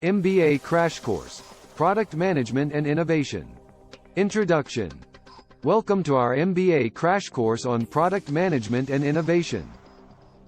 MBA Crash Course, Product Management and Innovation. Introduction. Welcome to our MBA Crash Course on Product Management and Innovation.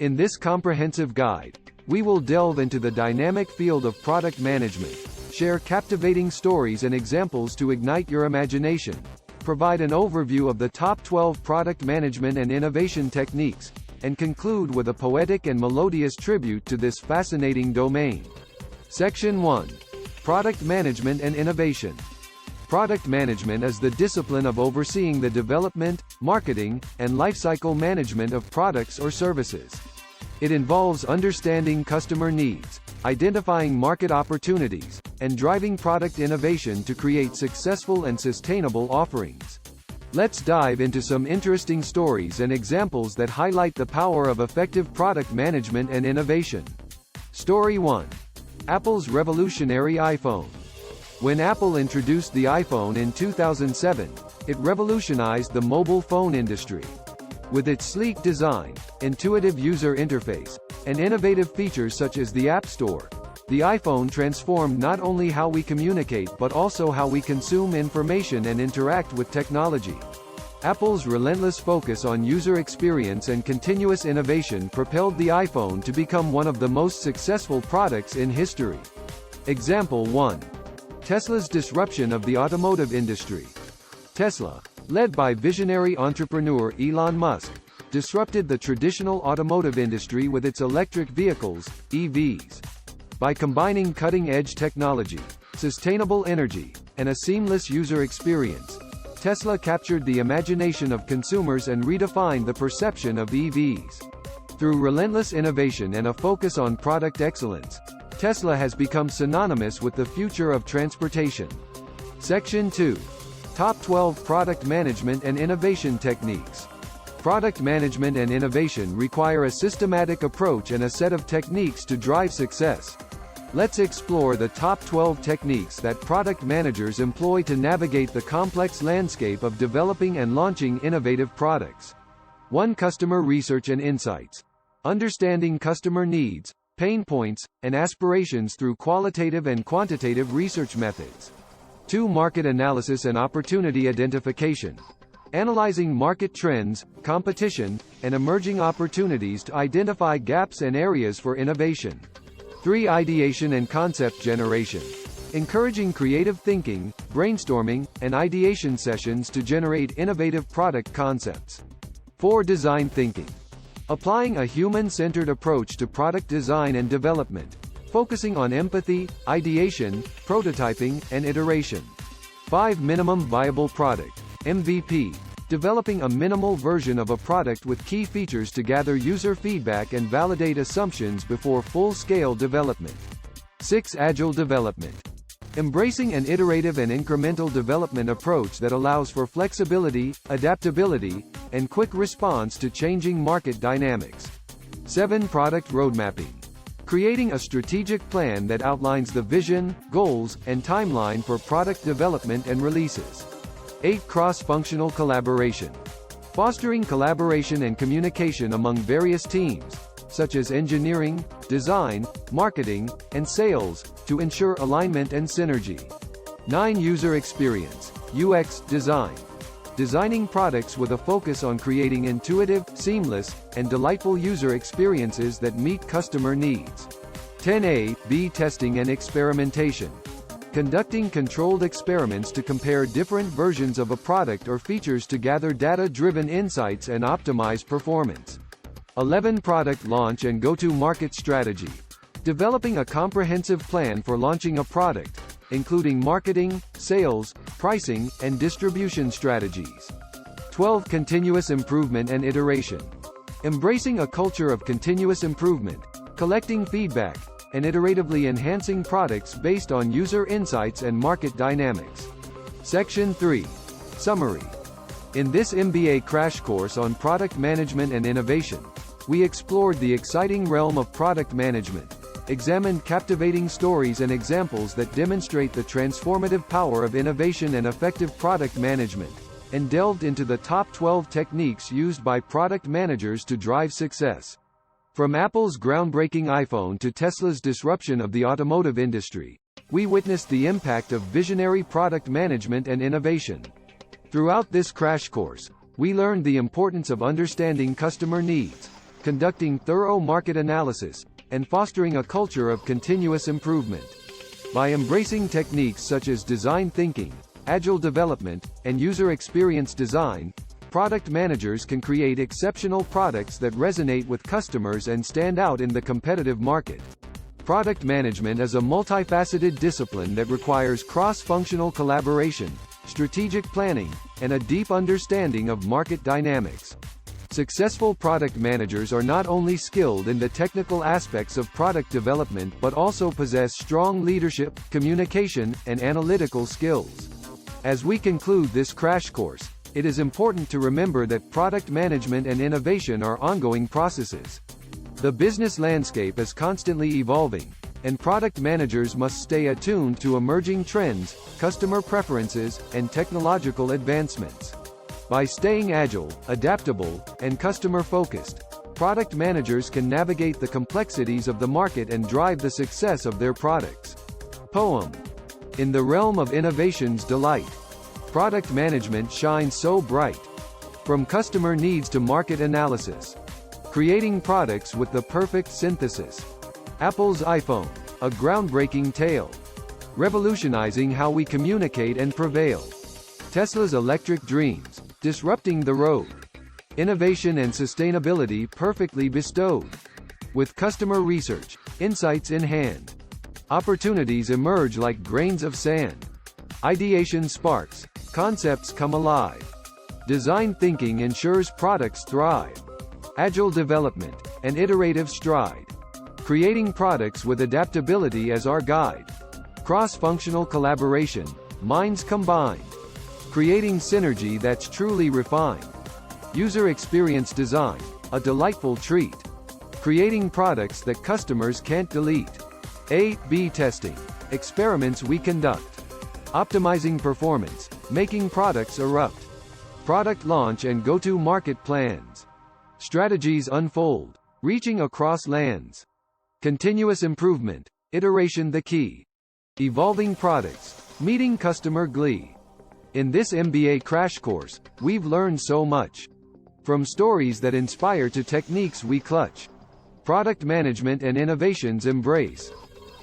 In this comprehensive guide, we will delve into the dynamic field of product management, share captivating stories and examples to ignite your imagination, provide an overview of the top 12 product management and innovation techniques, and conclude with a poetic and melodious tribute to this fascinating domain. Section 1. Product Management and Innovation. Product management is the discipline of overseeing the development, marketing, and lifecycle management of products or services. It involves understanding customer needs, identifying market opportunities, and driving product innovation to create successful and sustainable offerings. Let's dive into some interesting stories and examples that highlight the power of effective product management and innovation. Story 1. Apple's revolutionary iPhone. When Apple introduced the iPhone in 2007, it revolutionized the mobile phone industry. With its sleek design, intuitive user interface, and innovative features such as the App Store, the iPhone transformed not only how we communicate but also how we consume information and interact with technology. Apple's relentless focus on user experience and continuous innovation propelled the iPhone to become one of the most successful products in history. Example 1. Tesla's disruption of the automotive industry. Tesla, led by visionary entrepreneur Elon Musk, disrupted the traditional automotive industry with its electric vehicles, EVs. By combining cutting-edge technology, sustainable energy, and a seamless user experience, Tesla captured the imagination of consumers and redefined the perception of EVs. Through relentless innovation and a focus on product excellence, Tesla has become synonymous with the future of transportation. Section 2. Top 12 Product Management and Innovation Techniques. Product management and innovation require a systematic approach and a set of techniques to drive success. Let's explore the top 12 techniques that product managers employ to navigate the complex landscape of developing and launching innovative products. 1. Customer research and insights. Understanding customer needs, pain points, and aspirations through qualitative and quantitative research methods. 2. Market analysis and opportunity identification. Analyzing market trends, competition, and emerging opportunities to identify gaps and areas for innovation. 3. Ideation and concept generation. Encouraging creative thinking, brainstorming, and ideation sessions to generate innovative product concepts. 4. Design thinking. Applying a human-centered approach to product design and development, focusing on empathy, ideation, prototyping, and iteration. 5. Minimum viable product, MVP. Developing a minimal version of a product with key features to gather user feedback and validate assumptions before full-scale development. 6. Agile development. Embracing an iterative and incremental development approach that allows for flexibility, adaptability, and quick response to changing market dynamics. 7. Product roadmapping. Creating a strategic plan that outlines the vision, goals, and timeline for product development and releases. 8. Cross-functional collaboration. Fostering collaboration and communication among various teams, such as engineering, design, marketing, and sales, to ensure alignment and synergy. 9. User experience, UX design. Designing products with a focus on creating intuitive, seamless, and delightful user experiences that meet customer needs. 10. A/B testing and experimentation. Conducting controlled experiments to compare different versions of a product or features to gather data-driven insights and optimize performance. 11. Product launch and go-to-market strategy. Developing a comprehensive plan for launching a product, including marketing, sales, pricing, and distribution strategies. 12. Continuous improvement and iteration. Embracing a culture of continuous improvement, collecting feedback, and iteratively enhancing products based on user insights and market dynamics. Section 3. Summary. In this MBA crash course on product management and innovation, we explored the exciting realm of product management, examined captivating stories and examples that demonstrate the transformative power of innovation and effective product management, and delved into the top 12 techniques used by product managers to drive success. From Apple's groundbreaking iPhone to Tesla's disruption of the automotive industry, we witnessed the impact of visionary product management and innovation. Throughout this crash course, we learned the importance of understanding customer needs, conducting thorough market analysis, and fostering a culture of continuous improvement. By embracing techniques such as design thinking, agile development, and user experience design, product managers can create exceptional products that resonate with customers and stand out in the competitive market. Product management is a multifaceted discipline that requires cross-functional collaboration, strategic planning, and a deep understanding of market dynamics. Successful product managers are not only skilled in the technical aspects of product development but also possess strong leadership, communication, and analytical skills. As we conclude this crash course, it is important to remember that product management and innovation are ongoing processes. The business landscape is constantly evolving, and product managers must stay attuned to emerging trends, customer preferences, and technological advancements. By staying agile, adaptable, and customer-focused, product managers can navigate the complexities of the market and drive the success of their products. Poem. In the realm of innovation's delight, product management shines so bright. From customer needs to market analysis, creating products with the perfect synthesis. Apple's iPhone, a groundbreaking tale, revolutionizing how we communicate and prevail. Tesla's electric dreams, disrupting the road. Innovation and sustainability perfectly bestowed. With customer research, insights in hand, opportunities emerge like grains of sand. Ideation sparks, concepts come alive. Design thinking ensures products thrive. Agile development, an iterative stride. Creating products with adaptability as our guide. Cross-functional collaboration, minds combined. Creating synergy that's truly refined. User experience design, a delightful treat. Creating products that customers can't delete. A/B testing, experiments we conduct. Optimizing performance, making products erupt. Product launch and go-to-market plans. Strategies unfold, reaching across lands. Continuous improvement, iteration the key. Evolving products, meeting customer glee. In this MBA crash course, we've learned so much. From stories that inspire to techniques we clutch. Product management and innovations embrace.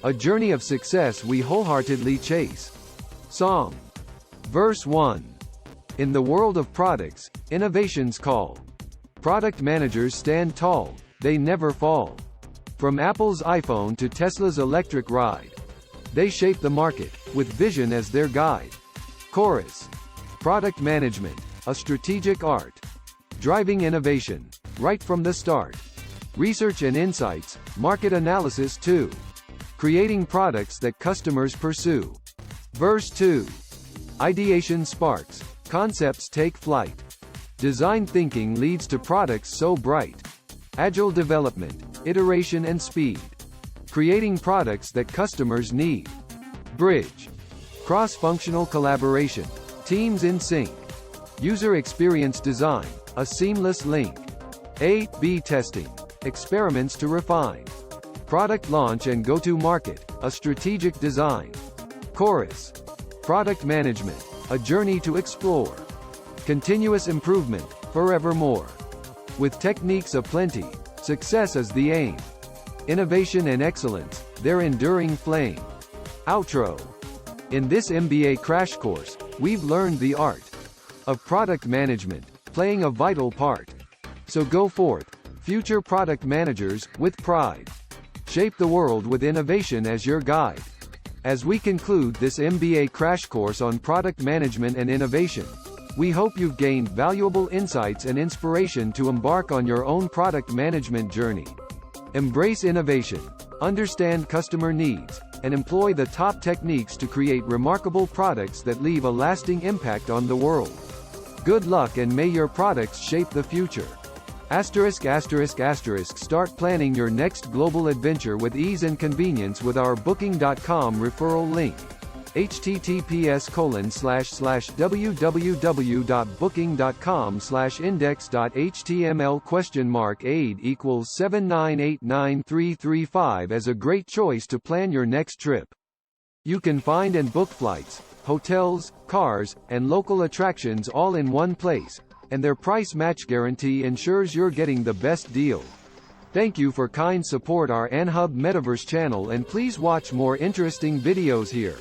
A journey of success we wholeheartedly chase. Song. Verse 1. In the world of products, innovations call. Product managers stand tall, they never fall. From Apple's iPhone to Tesla's electric ride, they shape the market, with vision as their guide. Chorus. Product management, a strategic art. Driving innovation, right from the start. Research and insights, market analysis too. Creating products that customers pursue. Verse 2. Ideation sparks, concepts take flight. Design thinking leads to products so bright. Agile development, iteration and speed. Creating products that customers need. Bridge. Cross-functional collaboration, teams in sync. User experience design, a seamless link. A/B testing, experiments to refine. Product launch and go-to-market, a strategic design. Chorus. Product management, a journey to explore. Continuous improvement, forevermore. With techniques aplenty, success is the aim. Innovation and excellence, their enduring flame. Outro. In this MBA crash course, we've learned the art of product management, playing a vital part. So go forth, future product managers, with pride. Shape the world with innovation as your guide. As we conclude this MBA crash course on product management and innovation, we hope you've gained valuable insights and inspiration to embark on your own product management journey. Embrace innovation, understand customer needs, and employ the top techniques to create remarkable products that leave a lasting impact on the world. Good luck and may your products shape the future. *****. Start planning your next global adventure with ease and convenience with our Booking.com referral link. https://www.booking.com/index.html?aid equals 7989335 as a great choice to plan your next trip. You can find and book flights, hotels, cars, and local attractions all in one place, and their price match guarantee ensures you're getting the best deal. Thank you for kind support our Anhub Metaverse channel, and please watch more interesting videos here.